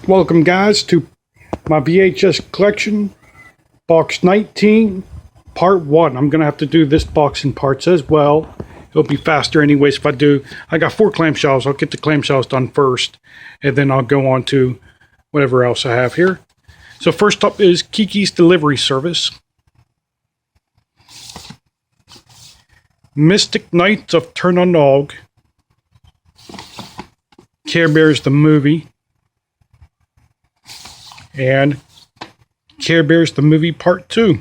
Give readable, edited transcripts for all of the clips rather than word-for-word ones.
Welcome guys to my VHS collection, box 19, part 1. I'm going to have to do this box in parts as well. It'll be faster anyways if I do. I got 4 clamshells. I'll get the clamshells done first, and then I'll go on to whatever else I have here. So first up is Kiki's Delivery Service. Mystic Knights of Ternanog. Care Bears the movie. And Care Bears the movie part 2.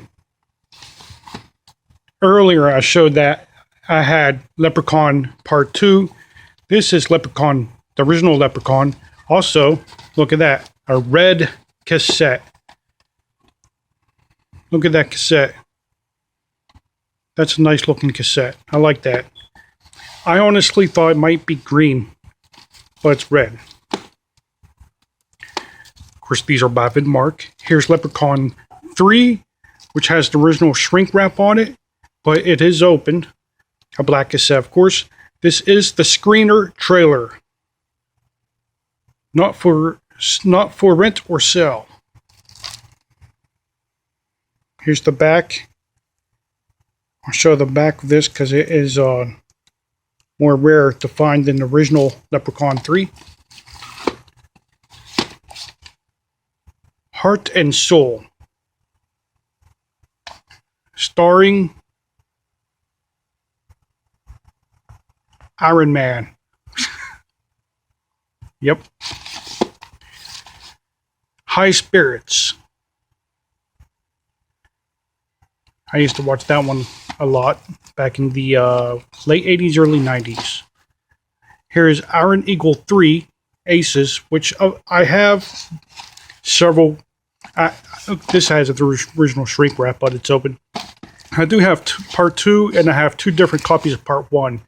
Earlier I showed that I had Leprechaun part 2. This is Leprechaun, the original Leprechaun. Also, look at that, a red cassette. Look at that cassette. That's a nice looking cassette. I like that. I honestly thought it might be green, but it's red. Of course, these are by Vidmark. Here's Leprechaun 3, which has the original shrink wrap on it, but it is opened. A black cassette, of course. This is the screener trailer. Not for rent or sell. Here's the back. I'll show the back of this because it is more rare to find than the original Leprechaun 3. Heart and Soul. Starring Iron Man. Yep. High Spirits. I used to watch that one a lot back in the late 80s, early 90s. Here's Iron Eagle 3 Aces, which I have several. This has the original shrink wrap, but it's open. I do have part 2, and I have 2 different copies of part 1.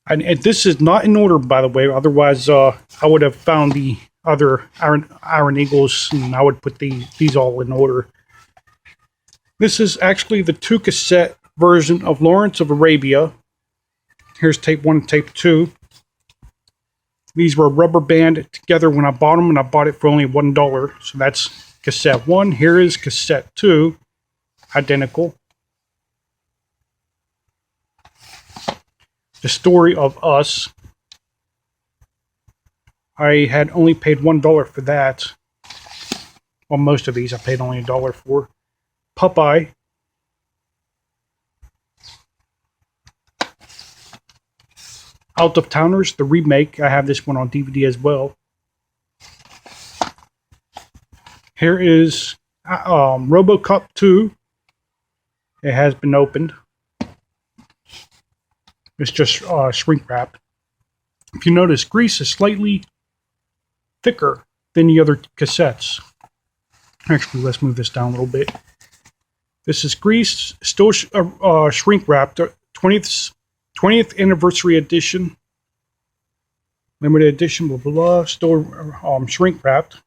And this is not in order, by the way. Otherwise, I would have found the other Iron Eagles, and I would put these all in order. This is actually the 2 cassette version of Lawrence of Arabia. Here's tape 1 and tape 2. These were rubber band together when I bought them, and I bought it for only $1. So that's cassette 1. Here is cassette 2. Identical. The Story of Us. I had only paid $1 for that. Well, most of these I paid only $1 for. Popeye. Out of Towners, the remake. I have this one on DVD as well. Here is RoboCop 2. It has been opened. It's just shrink wrap. If you notice, grease is slightly thicker than the other cassettes. Actually, let's move this down a little bit. This is grease, still shrink wrapped. 20th anniversary edition, limited edition, blah blah blah. Still shrink wrapped,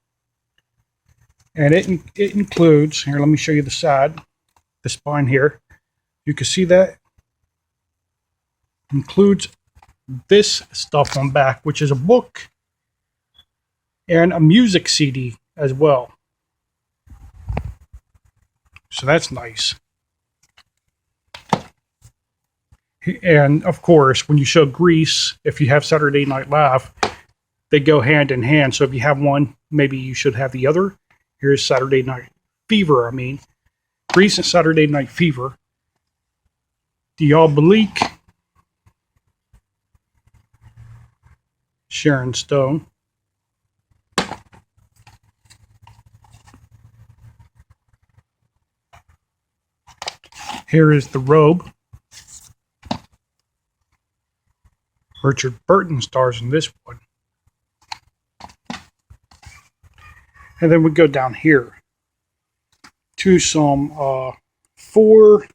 and it includes. Here, let me show you the side, the spine here. You can see that includes this stuff on back, which is a book and a music CD as well. So that's nice. And of course, when you show Grease, if you have Saturday Night Live, they go hand in hand. So if you have one, maybe you should have the other. Here's Saturday Night Fever, Grease and Saturday Night Fever. Diabolique. Sharon Stone. Here is The Robe. Richard Burton stars in this one. And then we go down here to some 4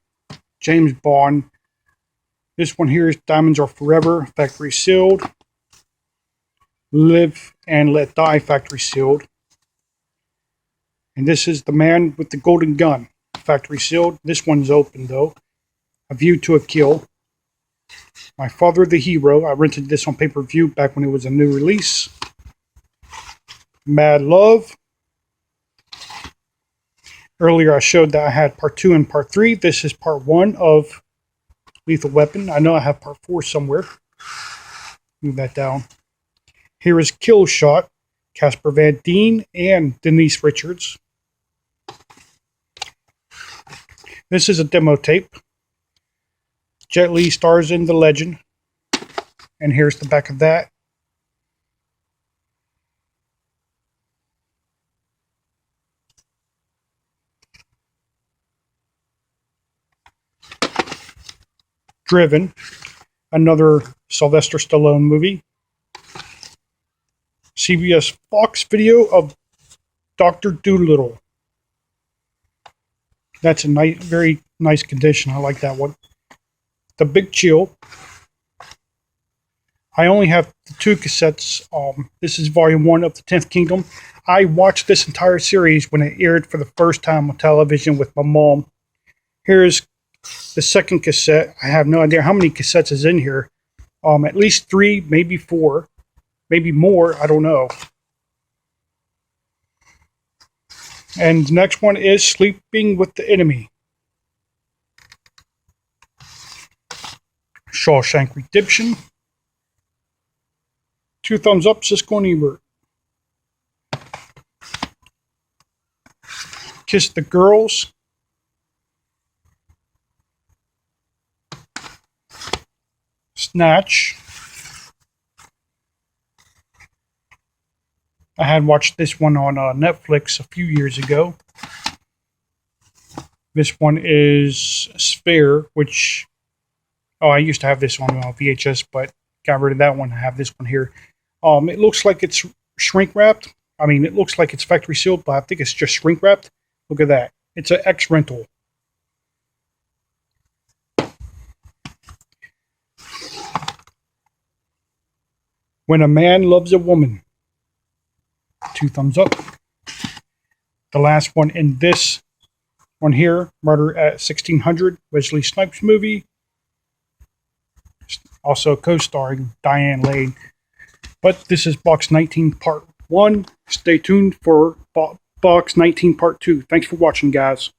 James Bond. This one here is Diamonds Are Forever, factory sealed. Live and Let Die, factory sealed. And this is The Man with the Golden Gun, factory sealed. This one's open though. A View to a Kill. My Father the Hero. I rented this on pay-per-view back when it was a new release. Mad Love. Earlier I showed that I had part 2 and part 3. This is part 1 of Lethal Weapon. I know I have part 4 somewhere. Move that down. Here is Kill Shot, Casper Van Dien and Denise Richards. This is a demo tape. Jet Li stars in The Legend. And here's the back of that. Driven, another Sylvester Stallone movie. CBS Fox video of Dr. Dolittle. That's a nice, very nice condition. I like that one. The Big Chill. I only have the 2 cassettes. This is volume 1 of The 10th Kingdom. I watched this entire series when it aired for the first time on television with my mom. Here's the second cassette. I have no idea how many cassettes is in here. At least 3, maybe 4, maybe more. I don't know. And the next one is Sleeping with the Enemy. Shawshank Redemption. 2 thumbs up, Siskel and Ebert. Kiss the Girls. Snatch. I had watched this one on Netflix a few years ago. This one is Sphere, which... Oh, I used to have this on VHS, but got rid of that one. I have this one here. It looks like it's shrink wrapped. I mean, it looks like it's factory sealed, but I think it's just shrink wrapped. Look at that. It's an X rental. When a Man Loves a Woman. 2 thumbs up. The last one in this one here, Murder at 1600, Wesley Snipes movie. Also co-starring Diane Lane. But this is Box 19 Part 1. Stay tuned for Box 19 Part 2. Thanks for watching, guys.